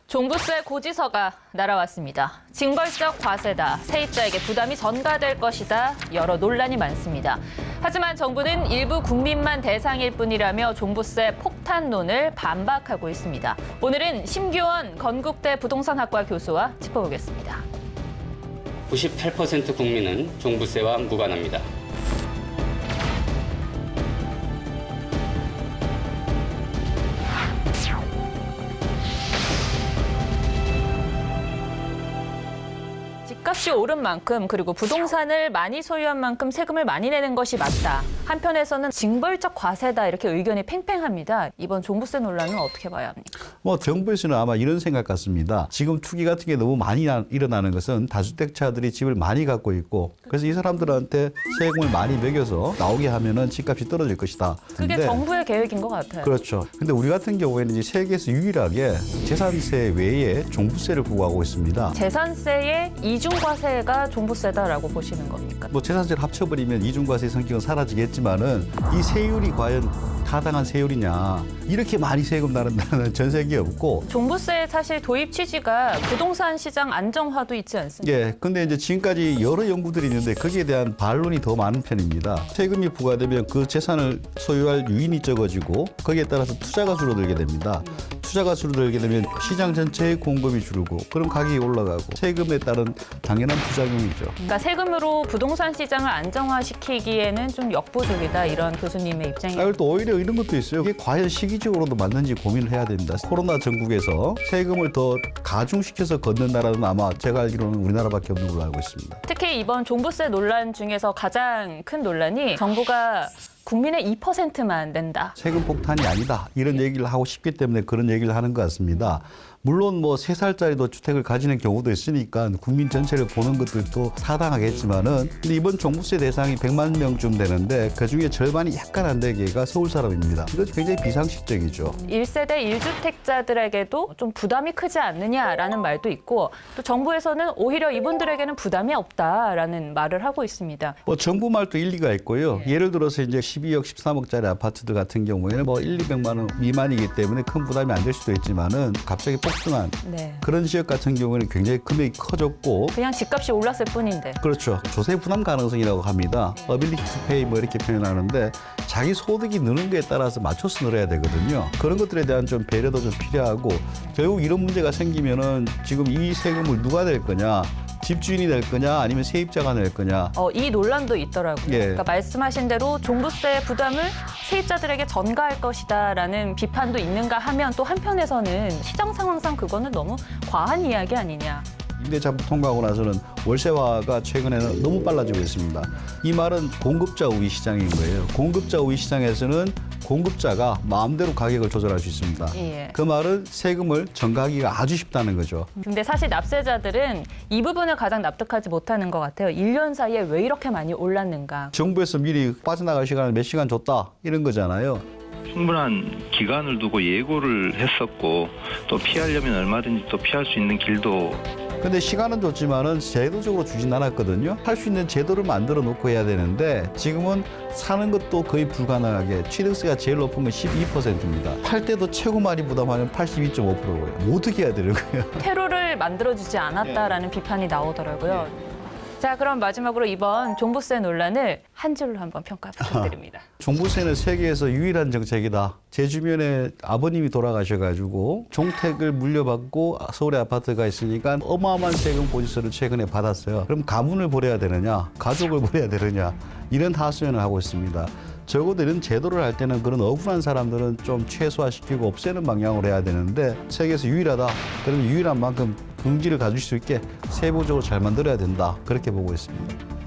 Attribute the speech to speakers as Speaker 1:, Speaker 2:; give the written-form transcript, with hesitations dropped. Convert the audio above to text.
Speaker 1: 종부세 고지서가 날아왔습니다. 징벌적 과세다, 세입자에게 부담이 전가될 것이다, 여러 논란이 많습니다. 하지만 정부는 일부 국민만 대상일 뿐이라며 종부세 폭탄론을 반박하고 있습니다. 오늘은 심규원 건국대 부동산학과 교수와 짚어보겠습니다.
Speaker 2: 98% 국민은 종부세와 무관합니다.
Speaker 1: 집값이 오른 만큼 그리고 부동산을 많이 소유한 만큼 세금을 많이 내는 것이 맞다. 한편에서는 징벌적 과세다 이렇게 의견이 팽팽합니다. 이번 종부세 논란은 어떻게 봐야 합니까?
Speaker 3: 정부에서는 아마 이런 생각 같습니다. 지금 투기 같은 게 너무 많이 일어나는 것은 다주택자들이 집을 많이 갖고 있고 그래서 이 사람들한테 세금을 많이 매겨서 나오게 하면은 집값이 떨어질 것이다.
Speaker 1: 그게 정부의 계획인 것 같아요.
Speaker 3: 그렇죠. 근데 우리 같은 경우에는 이제 세계에서 유일하게 재산세 외에 종부세를 부과하고 있습니다.
Speaker 1: 재산세의 이중과세가 종부세다라고 보시는 겁니까?
Speaker 3: 재산세를 합쳐버리면 이중과세의 성격은 사라지겠지만은 이 세율이 과연 타당한 세율이냐 이렇게 많이 세금 나른다는 전 세계에 없고
Speaker 1: 종부세의 사실 도입 취지가 부동산 시장 안정화도 있지 않습니까?
Speaker 3: 예, 근데 이제 지금까지 여러 연구들이 있는데 거기에 대한 반론이 더 많은 편입니다. 세금이 부과되면 그 재산을 소유할 유인이 적어지고 거기에 따라서 투자가 줄어들게 됩니다. 투자가 줄어들게 되면 시장 전체의 공급이 줄고 그럼 가격이 올라가고 세금에 따른 당연한 부작용이죠.
Speaker 1: 그러니까 세금으로 부동산 시장을 안정화시키기에는 좀 역부족이다 이런 교수님의 입장입니다.
Speaker 3: 그리고 또 오히려 이런 것도 있어요. 이게 과연 시기적으로도 맞는지 고민을 해야 됩니다. 코로나 전국에서 세금을 더 가중시켜서 걷는 나라는 아마 제가 알기로는 우리나라밖에 없는 걸로 알고 있습니다.
Speaker 1: 특히 이번 종부세 논란 중에서 가장 큰 논란이 정부가 국민의 2%만 낸다.
Speaker 3: 세금 폭탄이 아니다. 이런 얘기를 하고 싶기 때문에 그런 얘기를 하는 것 같습니다. 물론 3살짜리도 주택을 가지는 경우도 있으니까 국민 전체를 보는 것들도 타당하겠지만은 근데 이번 종부세 대상이 100만 명쯤 되는데 그중에 절반이 약간 안 되게가 서울 사람입니다. 이것이 굉장히 비상식적이죠.
Speaker 1: 1세대 1주택자들에게도 좀 부담이 크지 않느냐라는 말도 있고 또 정부에서는 오히려 이분들에게는 부담이 없다라는 말을 하고 있습니다.
Speaker 3: 정부 말도 일리가 있고요. 예를 들어서 이제 12억, 13억짜리 아파트들 같은 경우에는 1, 200만 원 미만이기 때문에 큰 부담이 안 될 수도 있지만은 갑자기 폭등한 그런 지역 같은 경우에는 굉장히 금액이 커졌고
Speaker 1: 그냥 집값이 올랐을 뿐인데.
Speaker 3: 그렇죠. 조세 부담 가능성이라고 합니다. 어빌리티 투 페이 이렇게 표현하는데 자기 소득이 느는 거에 따라서 맞춰서 늘어야 되거든요. 그런 것들에 대한 좀 배려도 좀 필요하고 결국 이런 문제가 생기면은 지금 이 세금을 누가 낼 거냐? 집주인이 낼 거냐 아니면 세입자가 낼 거냐.
Speaker 1: 이 논란도 있더라고요.
Speaker 3: 예.
Speaker 1: 그러니까 말씀하신 대로 종부세 부담을 세입자들에게 전가할 것이다라는 비판도 있는가 하면 또 한편에서는 시장 상황상 그거는 너무 과한 이야기 아니냐.
Speaker 3: 임대차법 통과하고 나서는 월세화가 최근에는 너무 빨라지고 있습니다. 이 말은 공급자 우위 시장인 거예요. 공급자 우위 시장에서는 공급자가 마음대로 가격을 조절할 수 있습니다.
Speaker 1: 예.
Speaker 3: 그 말은 세금을 전가하기가 아주 쉽다는 거죠.
Speaker 1: 근데 사실 납세자들은 이 부분을 가장 납득하지 못하는 것 같아요. 1년 사이에 왜 이렇게 많이 올랐는가.
Speaker 3: 정부에서 미리 빠져나갈 시간을 몇 시간 줬다 이런 거잖아요.
Speaker 4: 충분한 기간을 두고 예고를 했었고 또 피하려면 얼마든지 또 피할 수 있는 길도
Speaker 3: 근데 시간은 줬지만은 제도적으로 주진 않았거든요. 할 수 있는 제도를 만들어 놓고 해야 되는데 지금은 사는 것도 거의 불가능하게 취득세가 제일 높은 건 12%입니다. 팔 때도 최고 많이 부담하면 82.5%고요. 뭐 어떻게 해야 되는 거예요?
Speaker 1: 퇴로를 만들어주지 않았다라는 비판이 나오더라고요. 자, 그럼 마지막으로 이번 종부세 논란을 한 줄로 한번 평가 부탁드립니다.
Speaker 3: 종부세는 세계에서 유일한 정책이다. 제 주변에 아버님이 돌아가셔가지고 종택을 물려받고 서울에 아파트가 있으니까 어마어마한 세금 보지서를 최근에 받았어요. 그럼 가문을 버려야 되느냐, 가족을 버려야 되느냐 이런 하소연을 하고 있습니다. 적어도 이런 제도를 할 때는 그런 억울한 사람들은 좀 최소화시키고 없애는 방향으로 해야 되는데 세계에서 유일하다. 그러면 유일한 만큼 긍지를 가질 수 있게 세부적으로 잘 만들어야 된다. 그렇게 보고 있습니다.